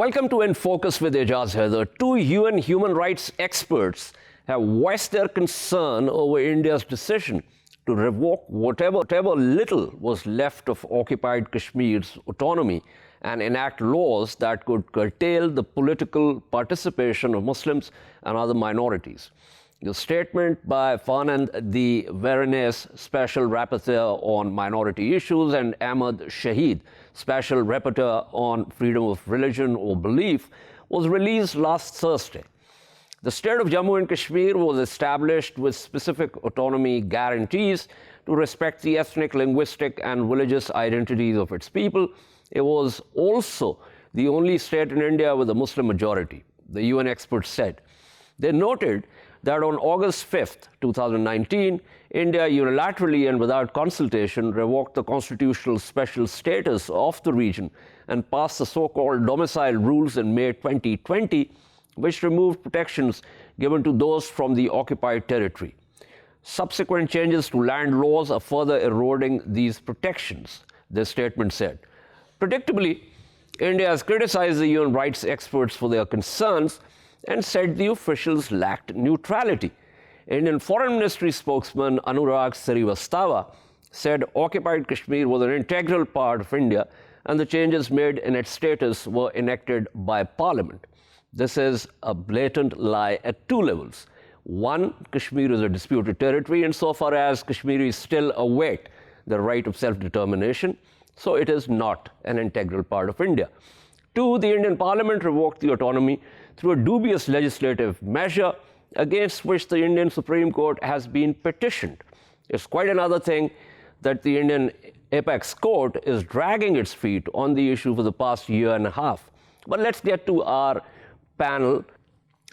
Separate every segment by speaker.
Speaker 1: Welcome to In Focus with Ijaz Haider. Two UN human rights experts have voiced their concern over India's decision to revoke whatever little was left of occupied Kashmir's autonomy and enact laws that could curtail the political participation of Muslims and other minorities. The statement by Fernand the Veronese, Special Rapporteur on Minority Issues, and Ahmad Shahid, Special Rapporteur on Freedom of Religion or Belief, was released last Thursday. The state of Jammu and Kashmir was established with specific autonomy guarantees to respect the ethnic, linguistic, and religious identities of its people. It was also the only state in India with a Muslim majority, the UN experts said. They noted that on August 5th, 2019, India unilaterally and without consultation revoked the constitutional special status of the region and passed the so-called domicile rules in May 2020, which removed protections given to those from the occupied territory. Subsequent changes to land laws are further eroding these protections, the statement said. Predictably, India has criticized the UN rights experts for their concerns and said the officials lacked neutrality. Indian Foreign Ministry spokesman Anurag Srivastava said occupied Kashmir was an integral part of India and the changes made in its status were enacted by Parliament. This is a blatant lie at two levels. One, Kashmir is a disputed territory insofar as Kashmiris still await the right of self-determination, so it is not an integral part of India. Two, the Indian Parliament revoked the autonomy through a dubious legislative measure against which the Indian Supreme Court has been petitioned. It's quite another thing that the Indian Apex Court is dragging its feet on the issue for the past year and a half. But let's get to our panel.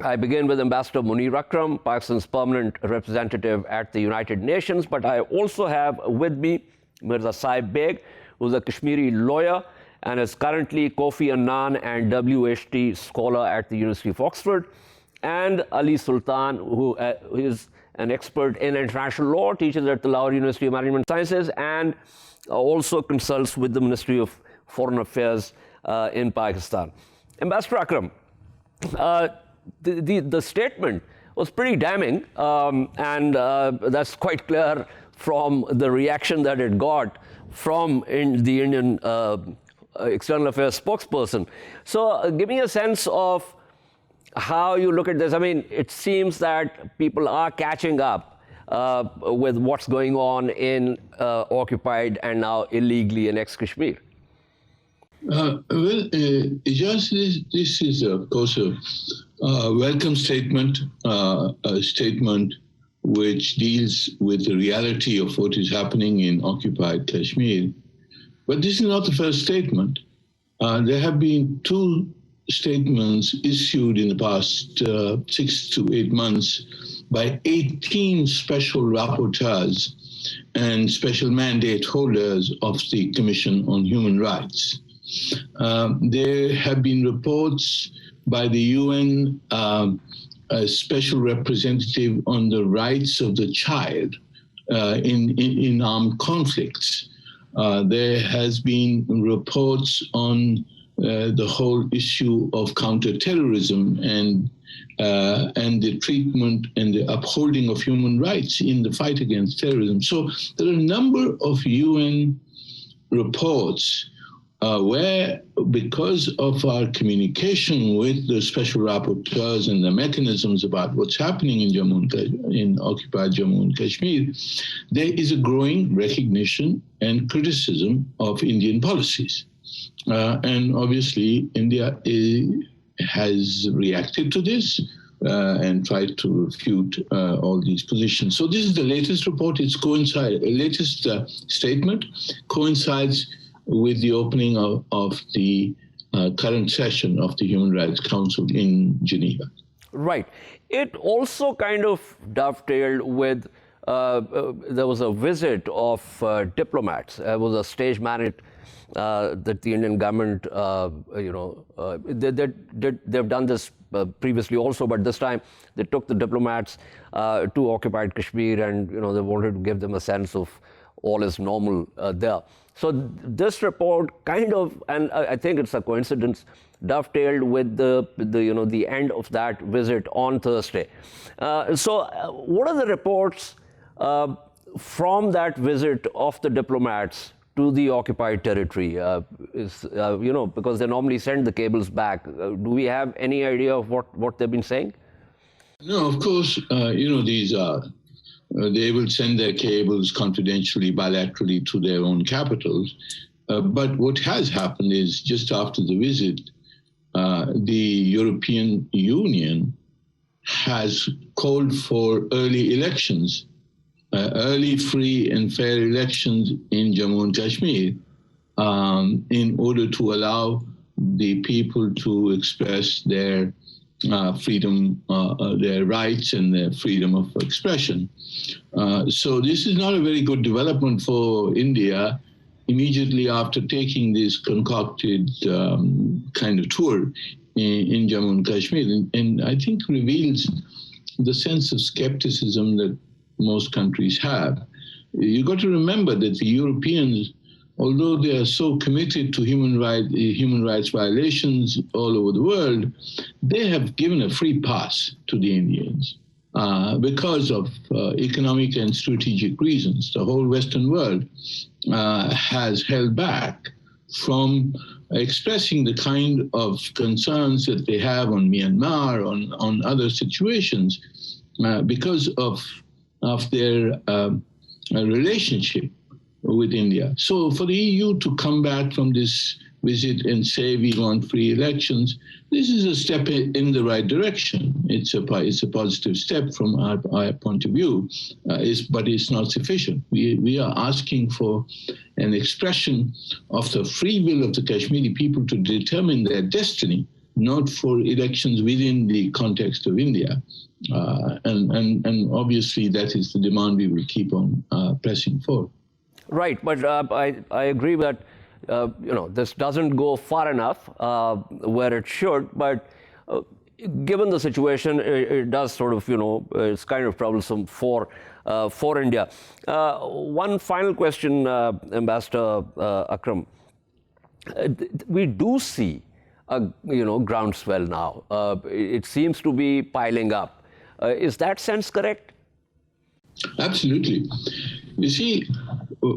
Speaker 1: I begin with Ambassador Munir Akram, Pakistan's permanent representative at the United Nations, but I also have with me Mirza Saaib Baig, who's a Kashmiri lawyer and is currently Kofi Annan and WHT scholar at the University of Oxford, and Ali Sultan, who is an expert in international law, teaches at the Lahore University of Management Sciences, and also consults with the Ministry of Foreign Affairs in Pakistan. Ambassador Akram, the statement was pretty damning, and that's quite clear from the reaction that it got from the Indian External Affairs spokesperson. So give me a sense of how you look at this. I mean, it seems that people are catching up with what's going on in occupied and now illegally annexed Kashmir.
Speaker 2: This is, of course, a welcome statement, a statement which deals with the reality of what is happening in occupied Kashmir. But this is not the first statement. There have been two statements issued in the past 6 to 8 months by 18 special rapporteurs and special mandate holders of the Commission on Human Rights. There have been reports by the UN special representative on the rights of the child in armed conflicts. There has been reports on the whole issue of counterterrorism and the treatment and the upholding of human rights in the fight against terrorism. So there are a number of UN reports where, because of our communication with the special rapporteurs and the mechanisms about what's happening in occupied Jammu and Kashmir, there is a growing recognition and criticism of Indian policies. And obviously, India has reacted to this and tried to refute all these positions. So this is the latest report. Latest statement coincides with the opening of the current session of the Human Rights Council in Geneva.
Speaker 1: Right. It also kind of dovetailed with, there was a visit of diplomats. There was a stage managed that the Indian government, they've done this previously also, but this time they took the diplomats to occupied Kashmir and, they wanted to give them a sense of all is normal there. So this report kind of, and I think it's a coincidence, dovetailed with the end of that visit on Thursday. What are the reports from that visit of the diplomats to the occupied territory? Because they normally send the cables back. Do we have any idea of what they've been saying?
Speaker 2: No, of course, these are. They will send their cables confidentially, bilaterally to their own capitals. But what has happened is just after the visit, the European Union has called for early elections, early, free and fair elections in Jammu and Kashmir in order to allow the people to express their freedom, their rights and their freedom of expression. So this is not a very good development for India immediately after taking this concocted kind of tour in Jammu and Kashmir. And I think reveals the sense of skepticism that most countries have. You've got to remember that the Europeans, although they are so committed to human rights violations all over the world, they have given a free pass to the Indians because of economic and strategic reasons. The whole Western world has held back from expressing the kind of concerns that they have on Myanmar, on other situations, because of their relationship with India. So for the EU to come back from this visit and say we want free elections, this is a step in the right direction. It's a positive step from our point of view, but it's not sufficient. We are asking for an expression of the free will of the Kashmiri people to determine their destiny, not for elections within the context of India. And obviously that is the demand we will keep on pressing for.
Speaker 1: Right, but I agree that this doesn't go far enough where it should, but given the situation, it does sort of, it's kind of troublesome for India. One final question, Ambassador Akram. We do see a groundswell now. It seems to be piling up. Is that sense correct?
Speaker 2: Absolutely. You see,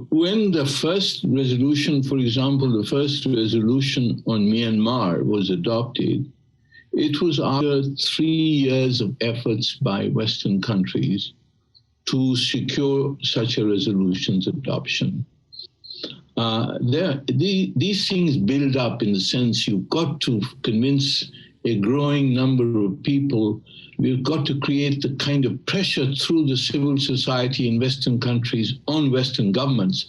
Speaker 2: when the first resolution, for example, the first resolution on Myanmar was adopted, it was after 3 years of efforts by Western countries to secure such a resolution's adoption. These things build up in the sense you've got to convince a growing number of people. We've got to create the kind of pressure through the civil society in Western countries on Western governments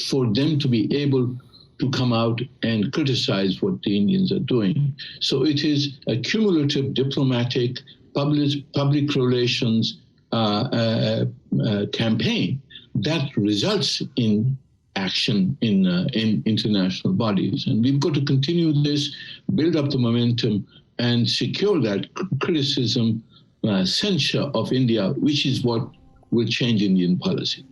Speaker 2: for them to be able to come out and criticize what the Indians are doing. So it is a cumulative diplomatic, public relations campaign that results in action in international bodies. And we've got to continue this, build up the momentum, and secure that criticism, censure of India, which is what will change Indian policy.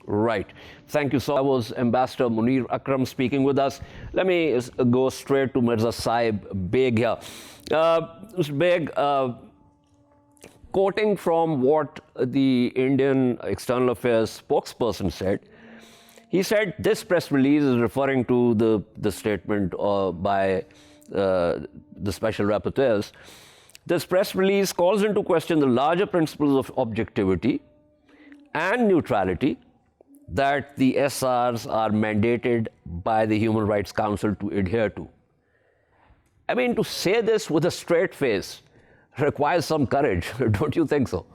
Speaker 1: Right. Thank you. So that was Ambassador Munir Akram speaking with us. Let me go straight to Mirza Saaib Baig here. Mr. Baig, quoting from what the Indian External Affairs spokesperson said, he said this press release is referring to the statement by the special rapporteurs. This press release calls into question the larger principles of objectivity and neutrality that the SRs are mandated by the Human Rights Council to adhere to. I mean, to say this with a straight face requires some courage, don't you think so?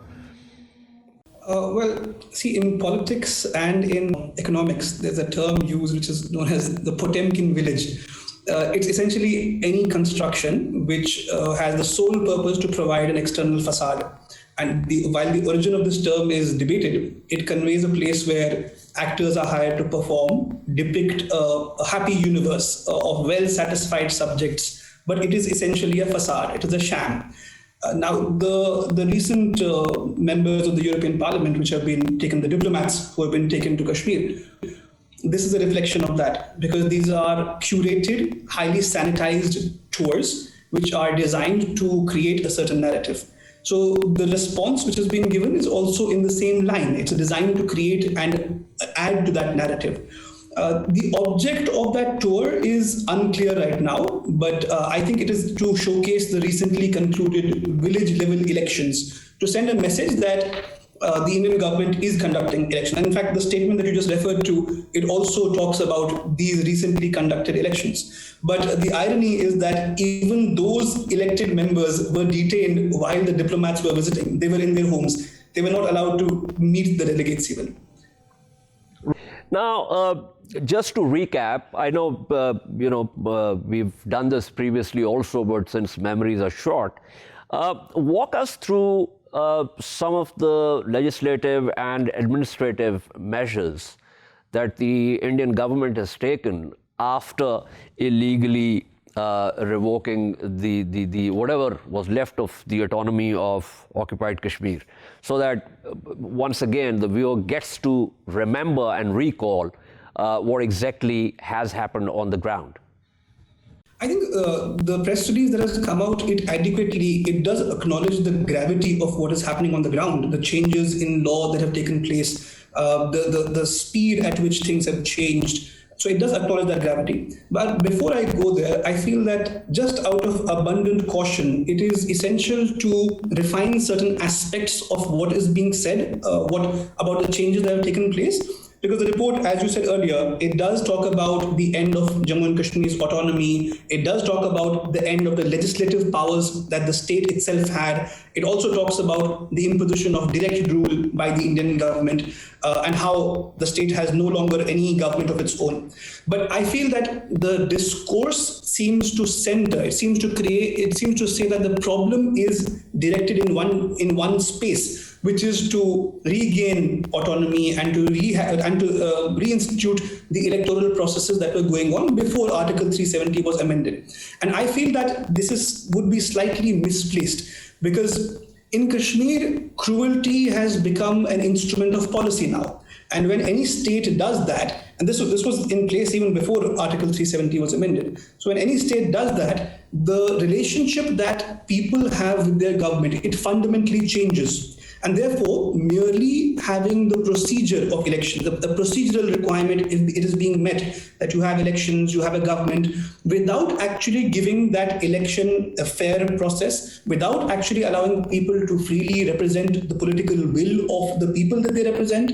Speaker 3: Well, see, in politics and in economics, there's a term used which is known as the Potemkin village. It's essentially any construction which has the sole purpose to provide an external facade. And while the origin of this term is debated, it conveys a place where actors are hired to perform, depict a happy universe of well-satisfied subjects, but it is essentially a facade. It is a sham. Now, the recent members of the European Parliament, which have been taken, the diplomats who have been taken to Kashmir, this is a reflection of that, because these are curated, highly sanitized tours which are designed to create a certain narrative. So the response which has been given is also in the same line. It's designed to create and add to that narrative. The object of that tour is unclear right now, but I think it is to showcase the recently concluded village level elections, to send a message that the Indian government is conducting election. And in fact, the statement that you just referred to, it also talks about these recently conducted elections. But the irony is that even those elected members were detained while the diplomats were visiting. They were in their homes. They were not allowed to meet the delegates even.
Speaker 1: Now, just to recap, I know, we've done this previously also, but since memories are short, walk us through some of the legislative and administrative measures that the Indian government has taken after illegally revoking the whatever was left of the autonomy of occupied Kashmir, so that once again the viewer gets to remember and recall what exactly has happened on the ground.
Speaker 3: I think the press release that has come out, it does acknowledge the gravity of what is happening on the ground, the changes in law that have taken place, the speed at which things have changed. So it does acknowledge that gravity. But before I go there, I feel that just out of abundant caution, it is essential to refine certain aspects of what is being said, about the changes that have taken place. Because the report, as you said earlier, it does talk about the end of Jammu and Kashmir's autonomy. It does talk about the end of the legislative powers that the state itself had. It also talks about the imposition of direct rule by the Indian government and how the state has no longer any government of its own. But I feel that the discourse seems to center, it seems to say that the problem is directed in one space, which is to regain autonomy and to reinstitute the electoral processes that were going on before Article 370 was amended. And I feel that this would be slightly misplaced, because in Kashmir, cruelty has become an instrument of policy now. And when any state does that, and this was in place even before Article 370 was amended. So when any state does that, the relationship that people have with their government, it fundamentally changes. And therefore, merely having the procedure of election, the procedural requirement, it is being met, that you have elections, you have a government, without actually giving that election a fair process, without actually allowing people to freely represent the political will of the people that they represent.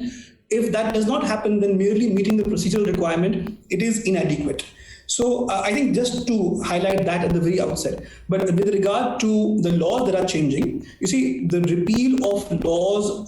Speaker 3: If that does not happen, then merely meeting the procedural requirement, it is inadequate. So I think just to highlight that at the very outset, but with regard to the laws that are changing, you see, the repeal of laws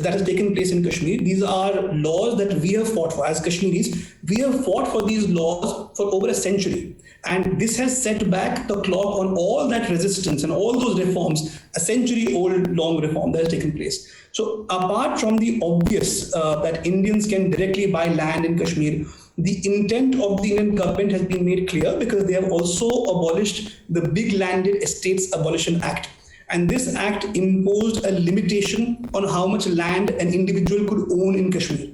Speaker 3: that has taken place in Kashmir, these are laws that we have fought for as Kashmiris. We have fought for these laws for over a century. And this has set back the clock on all that resistance and all those reforms, a century-old long reform that has taken place. So apart from the obvious that Indians can directly buy land in Kashmir, the intent of the Indian government has been made clear, because they have also abolished the Big Landed Estates Abolition Act. And this act imposed a limitation on how much land an individual could own in Kashmir.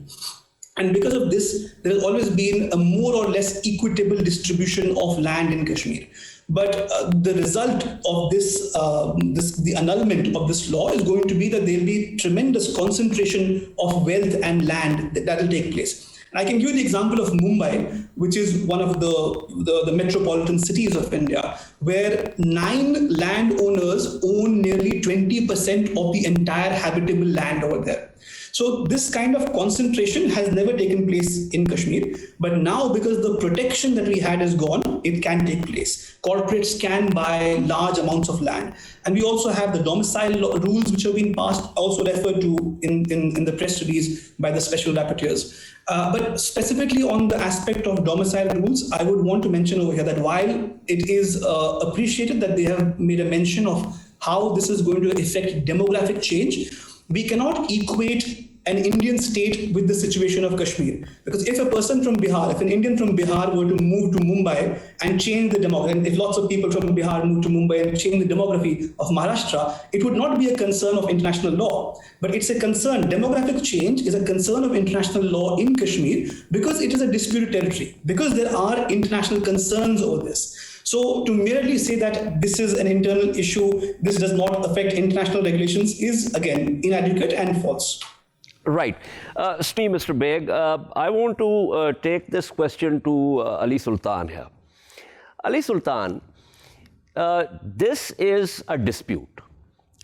Speaker 3: And because of this, there has always been a more or less equitable distribution of land in Kashmir. But the result of the annulment of this law is going to be that there will be tremendous concentration of wealth and land that will take place. I can give you the example of Mumbai, which is one of the metropolitan cities of India, where 9 landowners own nearly 20% of the entire habitable land over there. So this kind of concentration has never taken place in Kashmir, but now because the protection that we had is gone, it can take place. Corporates can buy large amounts of land. And we also have the domicile rules which have been passed, also referred to in the press release by the special rapporteurs. But specifically on the aspect of domicile rules, I would want to mention over here that while it is appreciated that they have made a mention of how this is going to affect demographic change, we cannot equate an Indian state with the situation of Kashmir. Because if a person from Bihar, if an Indian from Bihar were to move to Mumbai and change the demography, and if lots of people from Bihar move to Mumbai and change the demography of Maharashtra, it would not be a concern of international law. But it's a concern, demographic change is a concern of international law in Kashmir because it is a disputed territory, because there are international concerns over this. So to merely say that this is an internal issue, this does not affect international regulations is again inadequate and false.
Speaker 1: Right. Mr. Baig, I want to take this question to Ali Sultan here. Ali Sultan, this is a dispute.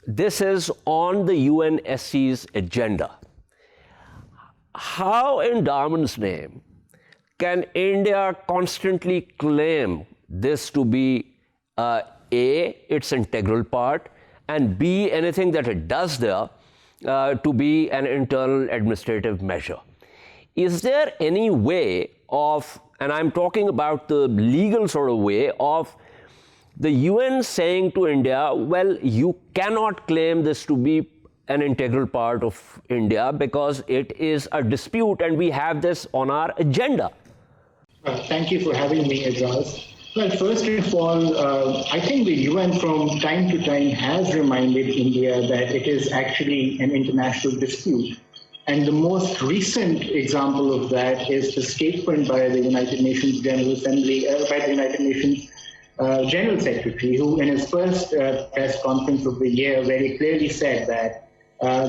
Speaker 1: This is on the UNSC's agenda. How in Darwin's name can India constantly claim this to be A, its integral part, and B, anything that it does there to be an internal administrative measure? Is there any way of, and I'm talking about the legal sort of way of the UN saying to India, well, you cannot claim this to be an integral part of India because it is a dispute and we have this on our agenda?
Speaker 4: Thank you for having me, Ajaz. Well, first of all, I think the UN from time to time has reminded India that it is actually an international dispute. And the most recent example of that is the statement by the United Nations General Assembly, by the United Nations General Secretary, who in his first press conference of the year very clearly said that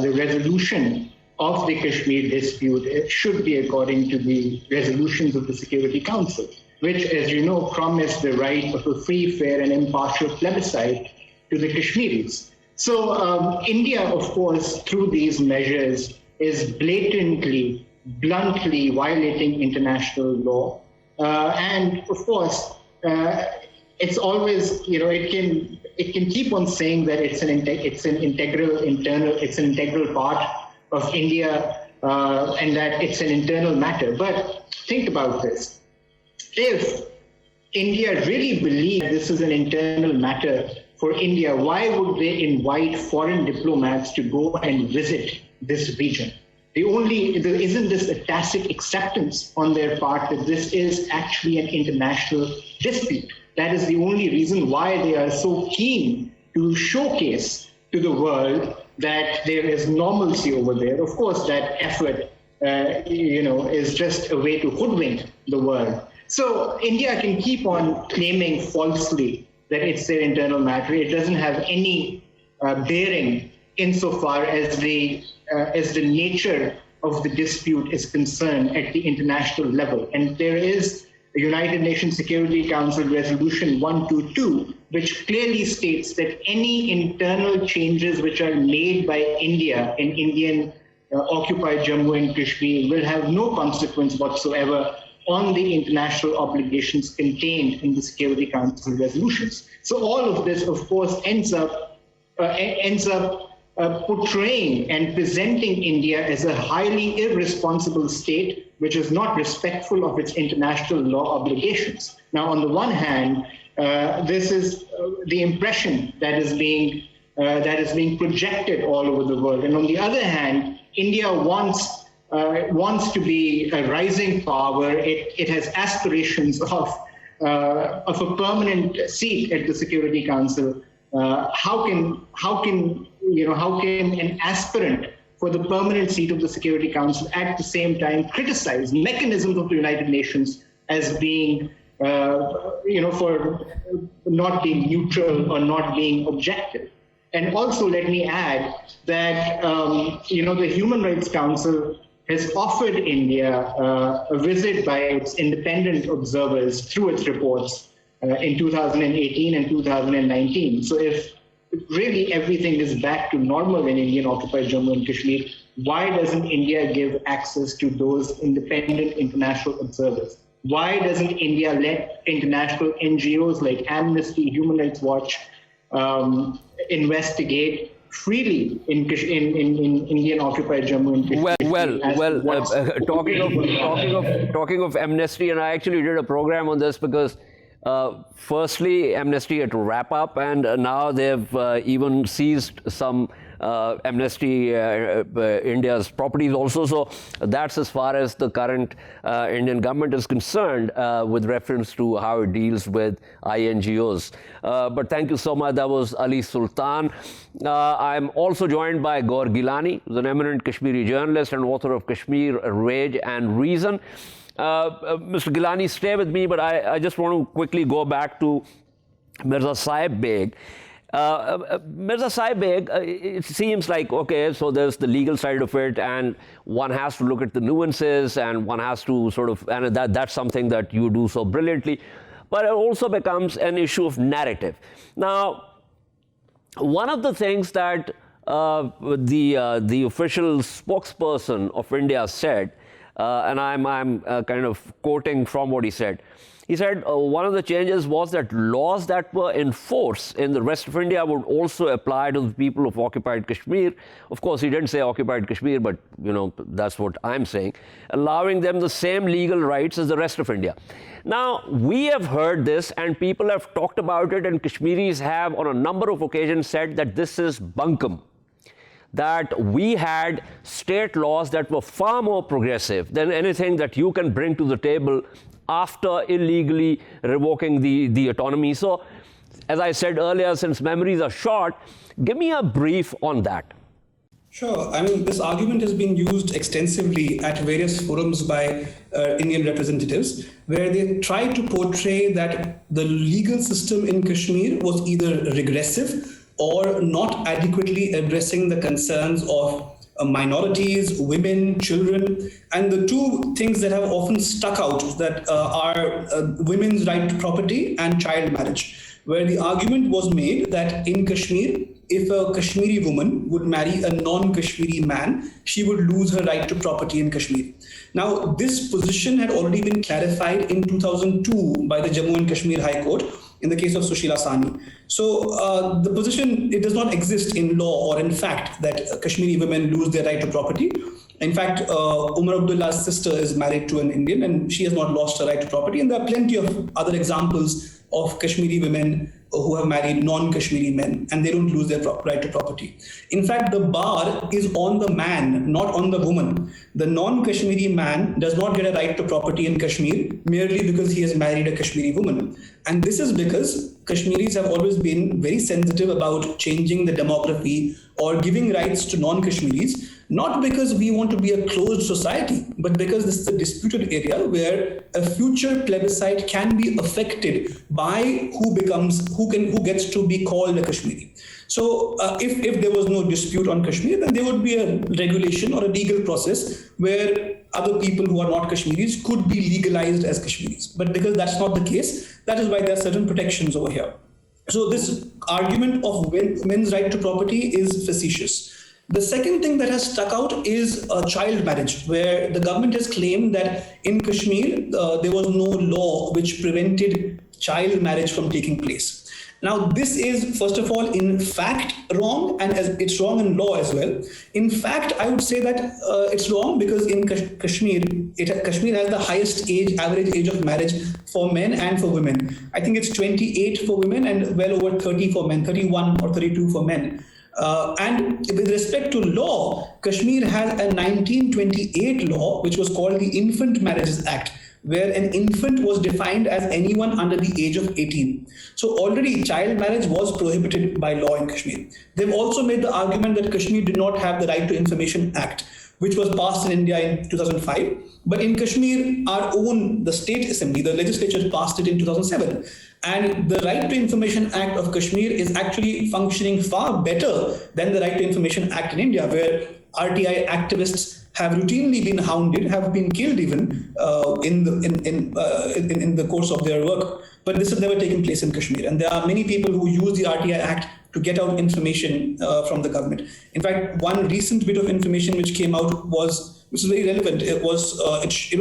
Speaker 4: the resolution of the Kashmir dispute should be according to the resolutions of the Security Council, which, as you know, promised the right of a free, fair, and impartial plebiscite to the Kashmiris. So India, of course, through these measures, is blatantly, bluntly violating international law. And of course, it's always, it can keep on saying that it's an integral part of India, and that it's an internal matter. But think about this. If India really believed this is an internal matter for India, why would they invite foreign diplomats to go and visit this region? Isn't this a tacit acceptance on their part that this is actually an international dispute? That is the only reason why they are so keen to showcase to the world that there is normalcy over there. Of course, that effort, is just a way to hoodwink the world. So India can keep on claiming falsely that it's their internal matter. It doesn't have any bearing insofar as the nature of the dispute is concerned at the international level. And there is a United Nations Security Council Resolution 122, which clearly states that any internal changes which are made by India in Indian occupied Jammu and Kashmir will have no consequence whatsoever on the international obligations contained in the Security Council resolutions. So all of this, of course, ends up portraying and presenting India as a highly irresponsible state, which is not respectful of its international law obligations. Now, on the one hand, this is the impression that is being projected all over the world, and on the other hand, India wants to be a rising power. It has aspirations of a permanent seat at the Security Council. How can an aspirant for the permanent seat of the Security Council at the same time criticize mechanisms of the United Nations as being, for not being neutral or not being objective? And also, let me add that, the Human Rights Council has offered India a visit by its independent observers through its reports in 2018 and 2019. So if really everything is back to normal in Indian occupied Jammu and Kashmir, why doesn't India give access to those independent international observers? Why doesn't India let international NGOs like Amnesty, Human Rights Watch investigate freely in Indian occupied Jammu and Kashmir?
Speaker 1: Talking of Amnesty, and I actually did a program on this because firstly, Amnesty had to wrap up, and now they've even seized some amnesty India's properties also. So that's as far as the current Indian government is concerned with reference to how it deals with INGOs. But thank you so much. That was Ali Sultan. I'm also joined by Gowhar Geelani, who's an eminent Kashmiri journalist and author of Kashmir, Rage and Reason. Mr. Geelani, stay with me, but I just want to quickly go back to Mirza Saaib Baig. Mirza Saaib Baig, it seems like, okay, so there's the legal side of it, and one has to look at the nuances, and one has to sort of, and that's something that you do so brilliantly. But it also becomes an issue of narrative. Now, one of the things that the official spokesperson of India said, and I'm kind of quoting from what he said. He said one of the changes was that laws that were in force in the rest of India would also apply to the people of occupied Kashmir. Of course, he didn't say occupied Kashmir, but you know, that's what I'm saying, allowing them the same legal rights as the rest of India. Now, we have heard this and people have talked about it, and Kashmiris have on a number of occasions said that this is bunkum, that we had state laws that were far more progressive than anything that you can bring to the table after illegally revoking the autonomy. So, as I said earlier, since memories are short, give me a brief on that.
Speaker 3: Sure. I mean, this argument has been used extensively at various forums by Indian representatives, where they try to portray that the legal system in Kashmir was either regressive or not adequately addressing the concerns of minorities, women, children. And the two things that have often stuck out that are women's right to property and child marriage, where the argument was made that in Kashmir, if a Kashmiri woman would marry a non-Kashmiri man, she would lose her right to property in Kashmir. Now, this position had already been clarified in 2002 by the Jammu and Kashmir High Court in the case of Sushila Sani. So the position, it does not exist in law or in fact that Kashmiri women lose their right to property. In fact, Umar Abdullah's sister is married to an Indian and she has not lost her right to property. And there are plenty of other examples of Kashmiri women who have married non-Kashmiri men and they don't lose their right to property. In fact, the bar is on the man, not on the woman. The non-Kashmiri man does not get a right to property in Kashmir merely because he has married a Kashmiri woman. And this is because Kashmiris have always been very sensitive about changing the demography or giving rights to non-Kashmiris, not because we want to be a closed society, but because this is a disputed area where a future plebiscite can be affected by who gets to be called a Kashmiri. So if there was no dispute on Kashmir, then there would be a regulation or a legal process where other people who are not Kashmiris could be legalized as Kashmiris. But because that's not the case, that is why there are certain protections over here. So this argument of women's right to property is facetious. The second thing that has stuck out is child marriage, where the government has claimed that in Kashmir, there was no law which prevented child marriage from taking place. Now, this is, first of all, in fact wrong, and it's wrong in law as well. In fact, I would say that it's wrong because in Kashmir, Kashmir has the highest average age of marriage for men and for women. I think it's 28 for women and well over 30 for men, 31 or 32 for men. And with respect to law, Kashmir has a 1928 law, which was called the Infant Marriages Act, where an infant was defined as anyone under the age of 18. So already child marriage was prohibited by law in Kashmir. They've also made the argument that Kashmir did not have the Right to Information Act, which was passed in India in 2005. But in Kashmir, the state assembly, the legislature passed it in 2007. And the Right to Information Act of Kashmir is actually functioning far better than the Right to Information Act in India, where RTI activists have routinely been hounded, have been killed even in the course of their work. But this has never taken place in Kashmir. And there are many people who use the RTI Act to get out information from the government. In fact, one recent bit of information which came out which is very relevant. It was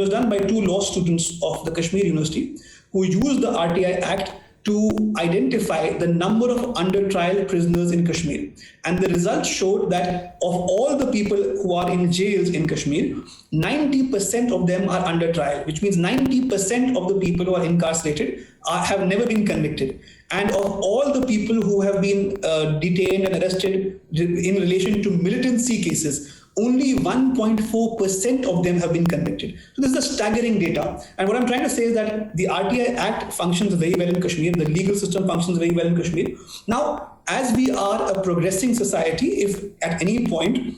Speaker 3: done by two law students of the Kashmir University who used the RTI Act to identify the number of under trial prisoners in Kashmir. And the results showed that of all the people who are in jails in Kashmir, 90% of them are under trial, which means 90% of the people who are incarcerated have never been convicted. And of all the people who have been detained and arrested in relation to militancy cases, only 1.4% of them have been convicted. So this is a staggering data. And what I'm trying to say is that the RTI Act functions very well in Kashmir. The legal system functions very well in Kashmir. Now, as we are a progressing society, if at any point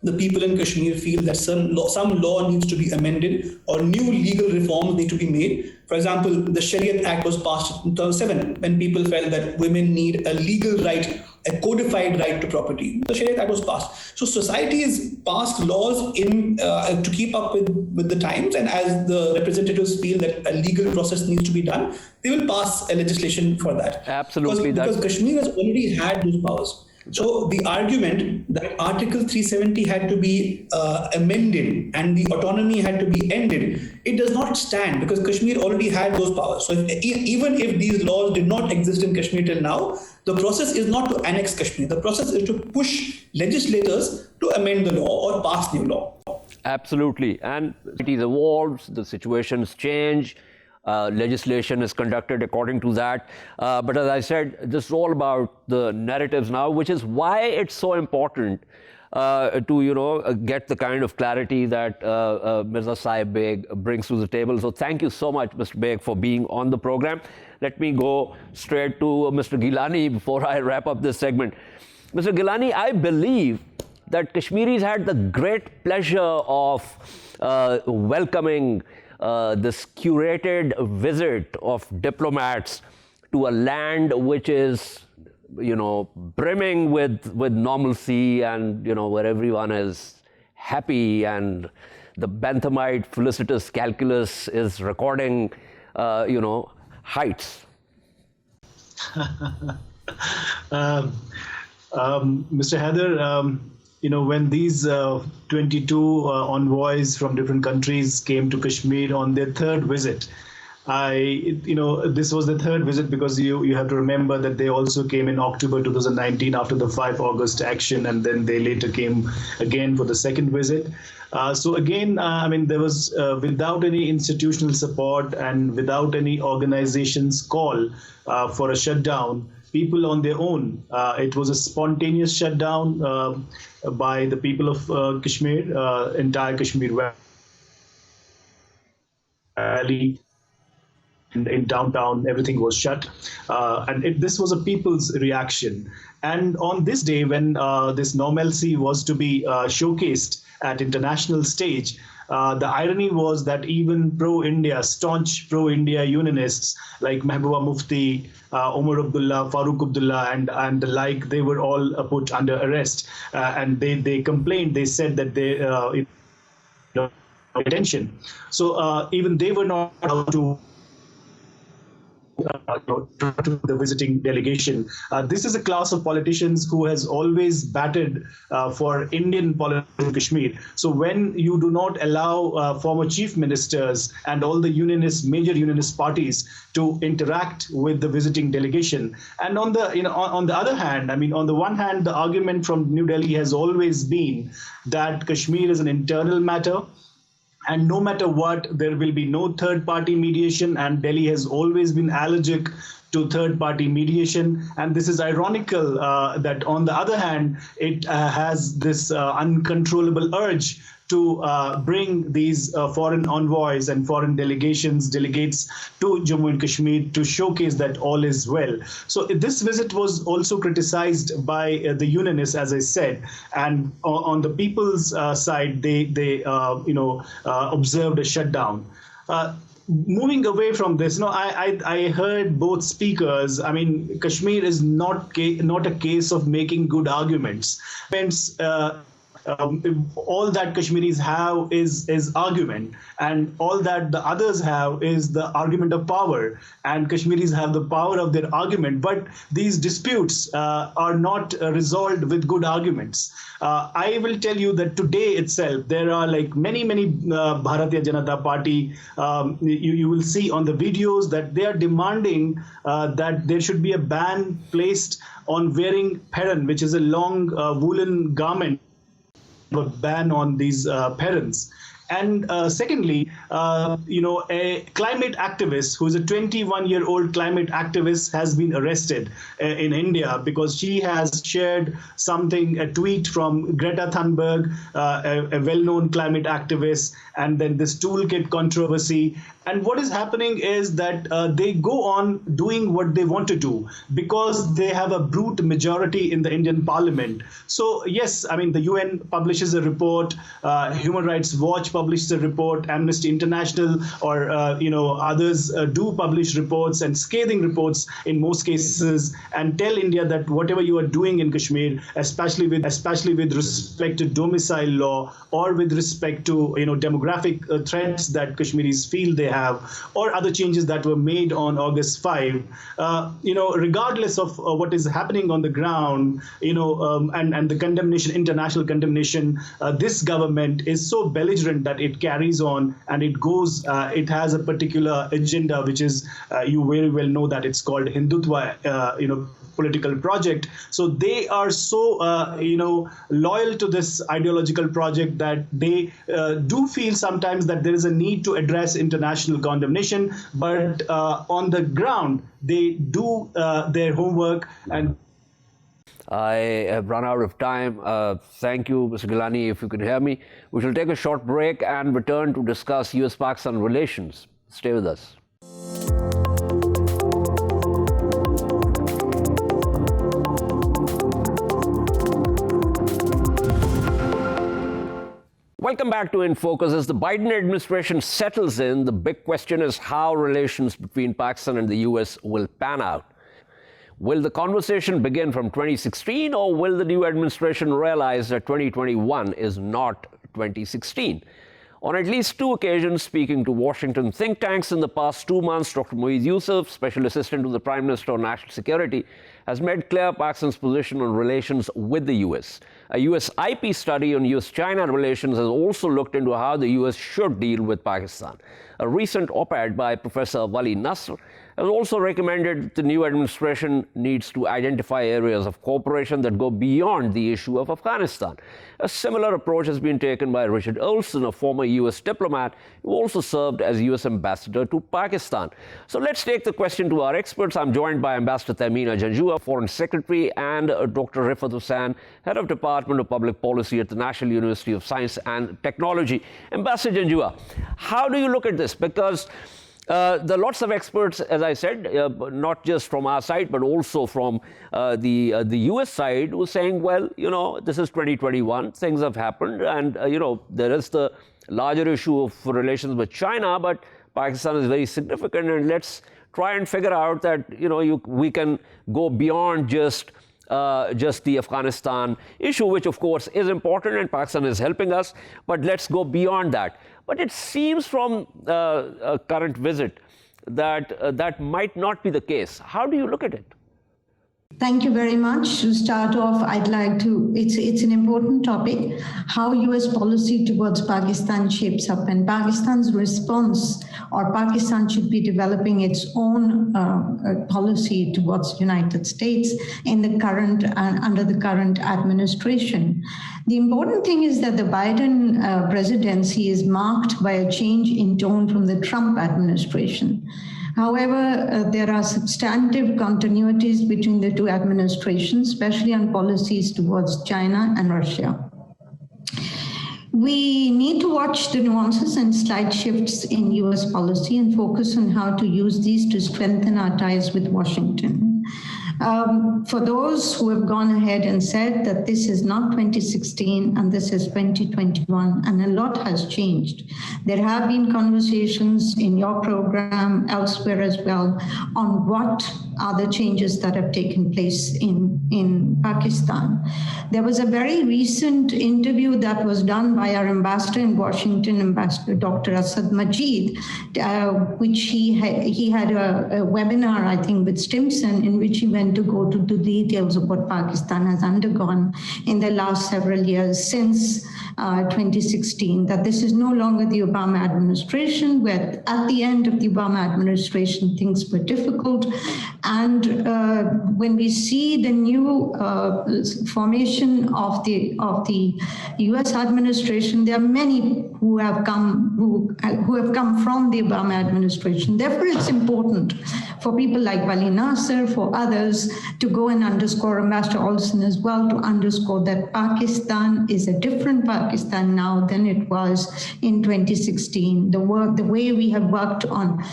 Speaker 3: the people in Kashmir feel that some law needs to be amended or new legal reforms need to be made. For example, the Sharia Act was passed in 2007 when people felt that women need a legal right, a codified right to property. The Sharia Act was passed. So society has passed laws to keep up with the times, and as the representatives feel that a legal process needs to be done, they will pass a legislation for that.
Speaker 1: Absolutely.
Speaker 3: Because Kashmir has already had those powers. So the argument that Article 370 had to be amended and the autonomy had to be ended, it does not stand because Kashmir already had those powers. So even if these laws did not exist in Kashmir till now, the process is not to annex Kashmir. The process is to push legislators to amend the law or pass new law.
Speaker 1: Absolutely. And it evolves, the situations change. Legislation is conducted according to that. But as I said, this is all about the narratives now, which is why it's so important to, get the kind of clarity that Mirza Saaib Baig brings to the table. So thank you so much, Mr. Baig, for being on the program. Let me go straight to Mr. Geelani before I wrap up this segment. Mr. Geelani, I believe that Kashmiris had the great pleasure of welcoming this curated visit of diplomats to a land which is, brimming with normalcy and, where everyone is happy and the Benthamite felicitous calculus is recording, heights.
Speaker 5: Mr. Haider, when these 22 envoys from different countries came to Kashmir on their third visit, this was the third visit because you have to remember that they also came in October 2019 after the 5 August action, and then they later came again for the second visit. So again, there was without any institutional support and without any organization's call for a shutdown, people on their own. It was a spontaneous shutdown by the people of Kashmir, entire Kashmir Valley. In downtown, everything was shut. And this was a people's reaction. And on this day, when this normalcy was to be showcased at international stage, the irony was that even pro-India, staunch pro-India unionists like Mehbooba Mufti, Omar Abdullah, Farooq Abdullah, and the like, they were all put under arrest. And they complained, they said that they attention. So even they were not allowed to the visiting delegation. This is a class of politicians who has always batted for Indian politics in Kashmir. So when you do not allow former chief ministers and all the major unionist parties to interact with the visiting delegation, and on the on the other hand, on the one hand, the argument from New Delhi has always been that Kashmir is an internal matter. And no matter what, there will be no third-party mediation, and Delhi has always been allergic to third-party mediation. And this is ironical that, on the other hand, it has this uncontrollable urge to bring these foreign envoys and foreign delegates to Jammu and Kashmir to showcase that all is well. So this visit was also criticized by the unionists, as I said, and on the people's side, they observed a shutdown. Moving away from this, I heard both speakers. Kashmir is not a case of making good arguments. All that Kashmiris have is argument, and all that the others have is the argument of power, and Kashmiris have the power of their argument, but these disputes are not resolved with good arguments. I will tell you that today itself there are many Bharatiya Janata Party, you will see on the videos that they are demanding that there should be a ban placed on wearing pheran, which is a long woolen garment, a ban on these parents. And secondly, a climate activist who is a 21-year-old climate activist has been arrested in India because she has shared a tweet from Greta Thunberg, a well-known climate activist, and then this toolkit controversy. And what is happening is that they go on doing what they want to do because they have a brute majority in the Indian parliament. So yes, I mean, the UN publishes a report, Human Rights Watch publishes a report, Amnesty International or others do publish reports and scathing reports in most cases and tell India that whatever you are doing in Kashmir, especially with respect to domicile law or with respect to demographic threats that Kashmiris feel they have, or other changes that were made on August 5, regardless of what is happening on the ground, and the condemnation, international condemnation, this government is so belligerent that it carries on and it has a particular agenda, which is, you very well know that it's called Hindutva, political project. So they are so, loyal to this ideological project that they do feel sometimes that there is a need to address international condemnation, but on the ground, they do their homework. And
Speaker 1: I have run out of time. Thank you, Mr. Geelani, if you can hear me. We shall take a short break and return to discuss U.S.-Pakistan relations. Stay with us. Welcome back to In Focus. As the Biden administration settles in, the big question is how relations between Pakistan and the U.S. will pan out. Will the conversation begin from 2016, or will the new administration realize that 2021 is not 2016? On at least two occasions, speaking to Washington think tanks in the past 2 months, Dr. Moeed Yusuf, Special Assistant to the Prime Minister on National Security, has made clear Pakistan's position on relations with the U.S. A U.S. IP study on U.S.-China relations has also looked into how the U.S. should deal with Pakistan. A recent op-ed by Professor Wali Nasr has also recommended that the new administration needs to identify areas of cooperation that go beyond the issue of Afghanistan. A similar approach has been taken by Richard Olson, a former U.S. diplomat who also served as U.S. ambassador to Pakistan. So let's take the question to our experts. I'm joined by Ambassador Tehmina, Janjua, Foreign Secretary, and Dr. Rifaat Hussain, Head of Department of Public Policy at the National University of Science and Technology. Ambassador Janjua, how do you look at this? Because there are lots of experts, as I said, not just from our side, but also from the U.S. side, who are saying, well, this is 2021, things have happened, and, there is the larger issue of relations with China, but Pakistan is very significant, and let's try and figure out that, we can go beyond just the Afghanistan issue, which of course is important and Pakistan is helping us, but let's go beyond that. But it seems from a current visit that that might not be the case. How do you look at it?
Speaker 6: Thank you very much. To start off, I'd like to, it's an important topic, how US policy towards Pakistan shapes up, and Pakistan's response, or Pakistan should be developing its own policy towards United States in the current, under the current administration. The important thing is that the Biden presidency is marked by a change in tone from the Trump administration. However, there are substantive continuities between the two administrations, especially on policies towards China and Russia. We need to watch the nuances and slight shifts in US policy and focus on how to use these to strengthen our ties with Washington. For those who have gone ahead and said that this is not 2016 and this is 2021, and a lot has changed. There have been conversations in your program, elsewhere as well, on what are the changes that have taken place in Pakistan. There was a very recent interview that was done by our ambassador in Washington, Ambassador Dr. Asad Majid, which he had a webinar, I think, with Stimson, in which he went to go to the details of what Pakistan has undergone in the last several years since 2016, that this is no longer the Obama administration, where at the end of the Obama administration, things were difficult. And when we see the new formation of the U.S. administration, there are many who have come from the Obama administration. Therefore, it's important for people like Wali Nasser, for others, to go and underscore, Ambassador Olson as well, to underscore that Pakistan is a different Pakistan now than it was in 2016. The way we have worked on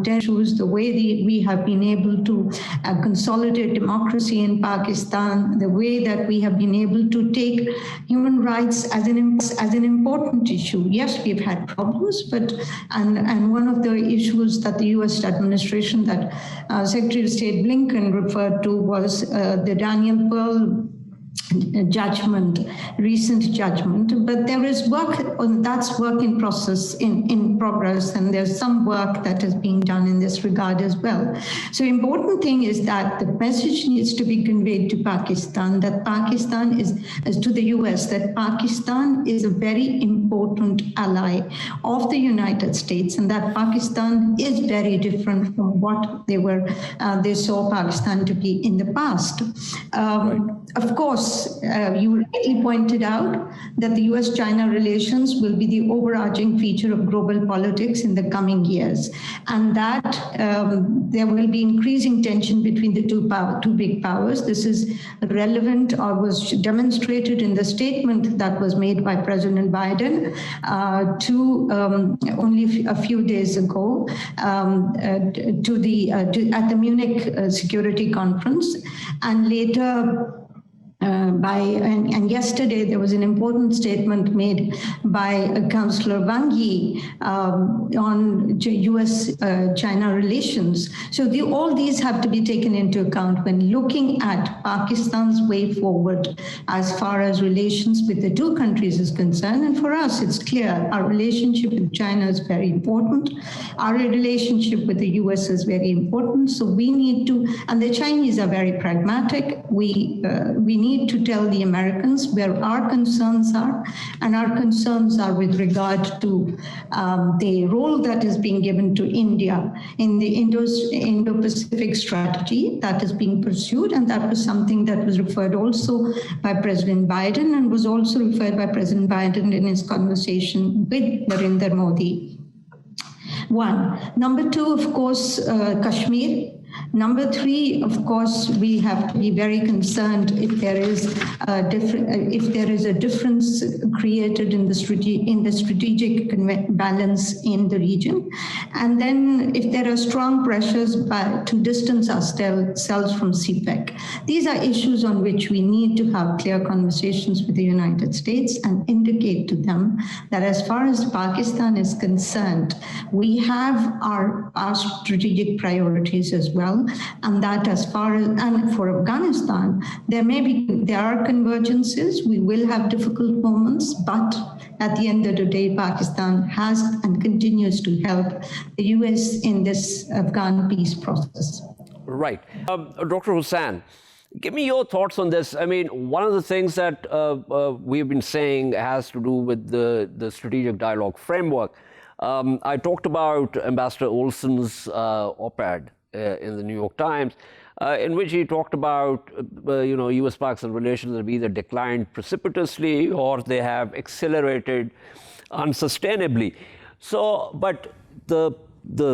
Speaker 6: issues, the way we have been able to consolidate democracy in Pakistan, the way that we have been able to take human rights as an important issue. Yes, we've had problems, but and one of the issues that the U.S. administration, that Secretary of State Blinken referred to, was the Daniel Pearl recent judgment, but there is that's work in progress, and there's some work that is being done in this regard as well. So important thing is that the message needs to be conveyed to Pakistan, that Pakistan is to the US, that Pakistan is a very important ally of the United States, and that Pakistan is very different from what they saw Pakistan to be in the past. Of course, you rightly pointed out that the US-China relations will be the overarching feature of global politics in the coming years, and that there will be increasing tension between the two big powers. This is relevant, or was demonstrated in the statement that was made by President Biden only a few days ago at the Munich Security Conference, and later and yesterday there was an important statement made by Councillor Wang Yi on US-China relations. So all these have to be taken into account when looking at Pakistan's way forward as far as relations with the two countries is concerned. And for us, it's clear our relationship with China is very important. Our relationship with the US is very important. So we need to, and the Chinese are very pragmatic. We need to tell the Americans where our concerns are, and our concerns are with regard to the role that is being given to India in the Indo-Pacific strategy that is being pursued, and that was something that was referred also by President Biden, and was also referred by President Biden in his conversation with Narendra Modi. One. Number two, of course, Kashmir. Number three, of course, we have to be very concerned if there is a difference created in the strategic balance in the region, and then if there are strong pressures to distance ourselves from CPEC. These are issues on which we need to have clear conversations with the United States and indicate to them that as far as Pakistan is concerned, we have our strategic priorities as well. And that and for Afghanistan, there are convergences. We will have difficult moments, but at the end of the day, Pakistan has and continues to help the US in this Afghan peace process.
Speaker 1: Right. Dr. Hussain, give me your thoughts on this. I mean, one of the things that we've been saying has to do with the strategic dialogue framework. I talked about Ambassador Olson's op-ed in the New York Times, in which he talked about, U.S.-Pakistan relations have either declined precipitously or they have accelerated unsustainably. So, but the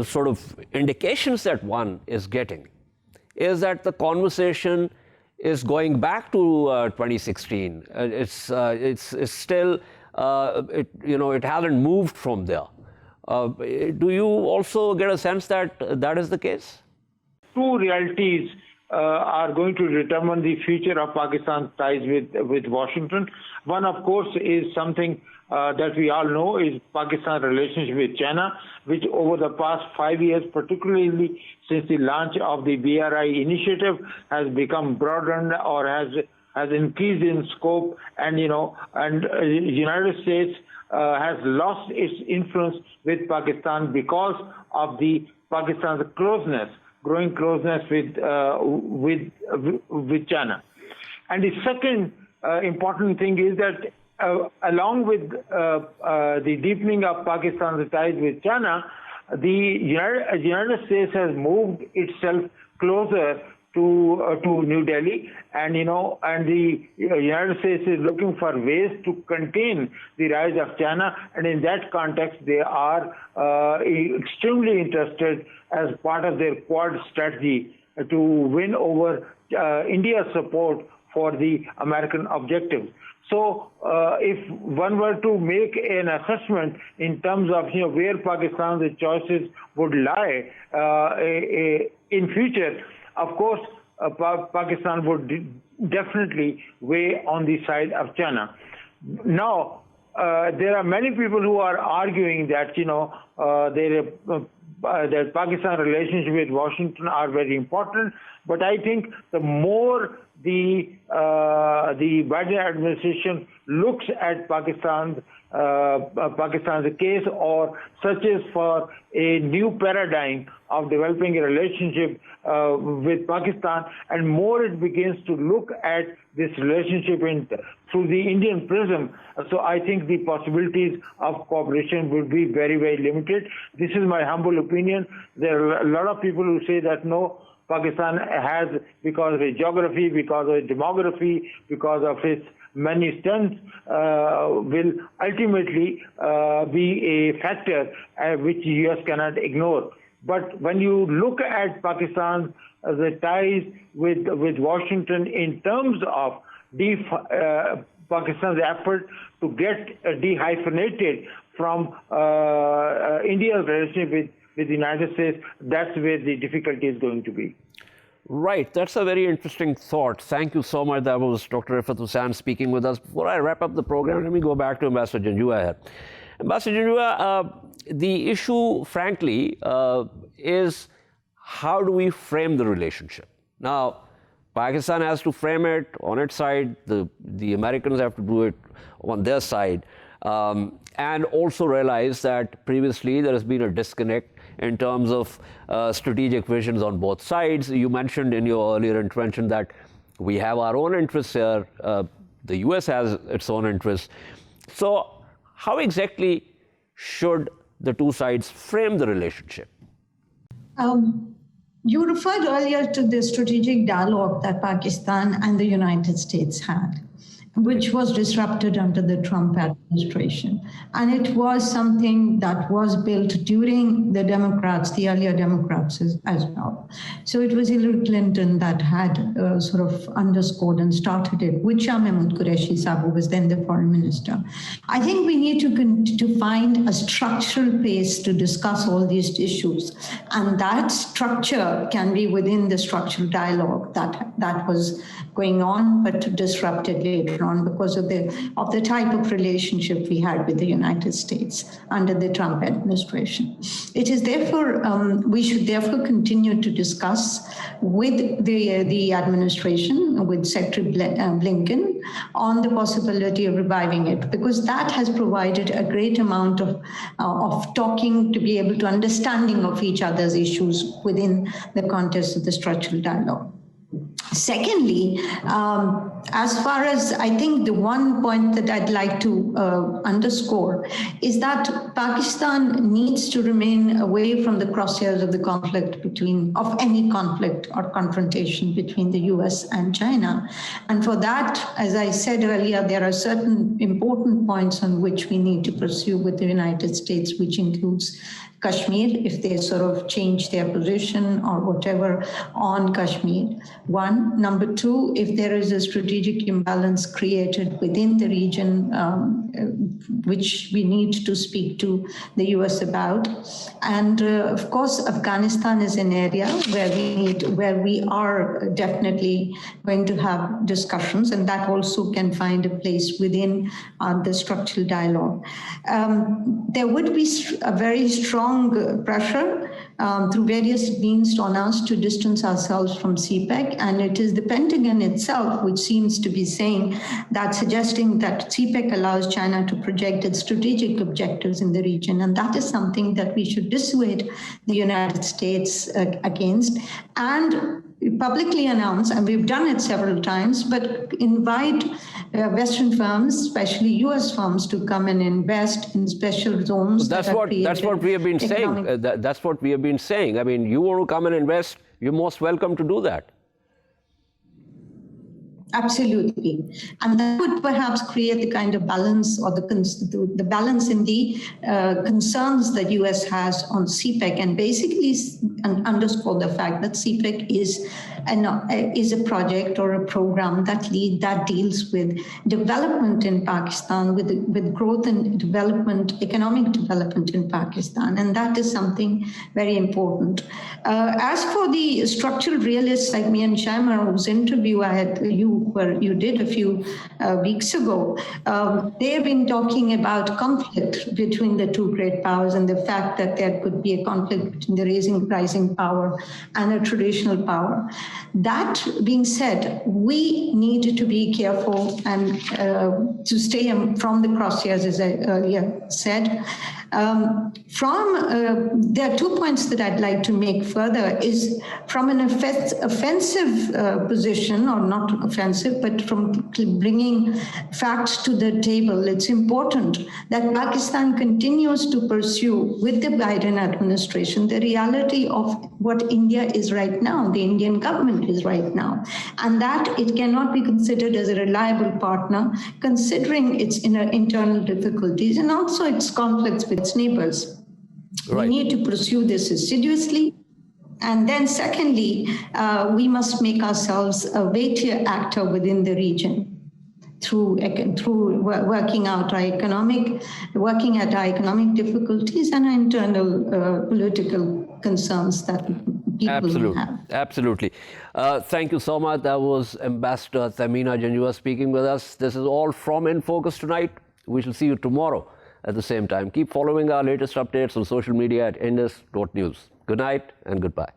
Speaker 1: sort of indications that one is getting is that the conversation is going back to 2016. It's still, it hasn't moved from there. Do you also get a sense that that is the case?
Speaker 7: Two realities are going to determine the future of Pakistan's ties with Washington. One, of course, is something that we all know is Pakistan's relationship with China, which over the past 5 years, particularly since the launch of the BRI initiative, has become broadened or has increased in scope, and United States has lost its influence with Pakistan because of the Pakistan's growing closeness with China. And the second important thing is that along with the deepening of Pakistan's ties with China, the United States has moved itself closer to New Delhi, and the United States is looking for ways to contain the rise of China, and in that context, they are extremely interested as part of their Quad strategy to win over India's support for the American objectives. So if one were to make an assessment in terms of where Pakistan's choices would lie in future, of course, Pakistan would definitely weigh on the side of China. Now, there are many people who are arguing that that Pakistan relationship with Washington are very important, but I think the more the Biden administration looks at Pakistan's case or searches for a new paradigm of developing a relationship with Pakistan, and more it begins to look at this relationship through the Indian prism. So I think the possibilities of cooperation will be very, very limited. This is my humble opinion. There are a lot of people who say that no, Pakistan has, because of its geography, because of its demography, because of its many strengths, will ultimately be a factor which the U.S. cannot ignore. But when you look at Pakistan's the ties with Washington in terms of Pakistan's effort to get dehyphenated from India's relationship with the United States, that's where the difficulty is going to be.
Speaker 1: Right, that's a very interesting thought. Thank you so much. That was Dr. Rifaat Hussain speaking with us. Before I wrap up the program, let me go back to Ambassador Janjua here. Ambassador Janjua, the issue, frankly, is how do we frame the relationship? Now, Pakistan has to frame it on its side. The Americans have to do it on their side. And also realize that previously there has been a disconnect in terms of strategic visions on both sides. You mentioned in your earlier intervention that we have our own interests here. The US has its own interests. So how exactly should the two sides frame the relationship?
Speaker 6: You referred earlier to the strategic dialogue that Pakistan and the United States had, which was disrupted under the Trump administration. And it was something that was built during the earlier Democrats as well. So it was Hillary Clinton that had sort of underscored and started it, with Shah Mahmood Qureshi Saaib, who was then the foreign minister. I think we need to find a structural base to discuss all these issues. And that structure can be within the structural dialogue that was going on, but disrupted later on because of the type of relationship we had with the United States under the Trump administration. It is therefore, we should therefore continue to discuss with the administration, with Secretary Blinken, on the possibility of reviving it, because that has provided a great amount of talking to be able to understanding of each other's issues within the context of the structural dialogue. Secondly, as far as I think the one point that I'd like to underscore is that Pakistan needs to remain away from the crosshairs of the conflict of any conflict or confrontation between the US and China. And for that, as I said earlier, there are certain important points on which we need to pursue with the United States, which includes Kashmir, if they sort of change their position or whatever on Kashmir. One. Number two, if there is a strategic imbalance created within the region, which we need to speak to the US about. And of course, Afghanistan is an area where we are definitely going to have discussions, and that also can find a place within the structural dialogue. There would be a very strong pressure through various means on us to distance ourselves from CPEC, and it is the Pentagon itself which seems to be suggesting that CPEC allows China to project its strategic objectives in the region, and that is something that we should dissuade the United States against and publicly announce, and we've done it several times, but invite Western firms, especially U.S. firms, to come and invest in special zones.
Speaker 1: That's what we have been saying. That's what we have been saying. I mean, you want to come and invest, you're most welcome to do that.
Speaker 6: Absolutely. And that would perhaps create the kind of balance or the balance in the concerns that US has on CPEC, and basically underscore the fact that CPEC is a project or a program that deals with development in Pakistan, with growth and development, economic development in Pakistan. And that is something very important. As for the structural realists like me and Shaima, whose interview you did a few weeks ago, they have been talking about conflict between the two great powers and the fact that there could be a conflict between the rising power and a traditional power. That being said, we need to be careful and to stay from the crosshairs, as I earlier said. There are 2 points that I'd like to make further. Is from an offensive position, or not offensive, but from bringing facts to the table, it's important that Pakistan continues to pursue with the Biden administration the reality of what India is right now, the Indian government is right now, and that it cannot be considered as a reliable partner considering its internal difficulties and also its conflicts with its neighbors. Right. We need to pursue this assiduously. And then secondly, we must make ourselves a weightier actor within the region through working at our economic difficulties and our internal political concerns that people have.
Speaker 1: Absolutely. Thank you so much. That was Ambassador Tehmina Janjua speaking with us. This is all from In Focus tonight. We shall see you tomorrow at the same time. Keep following our latest updates on social media at indus.news. Good night and goodbye.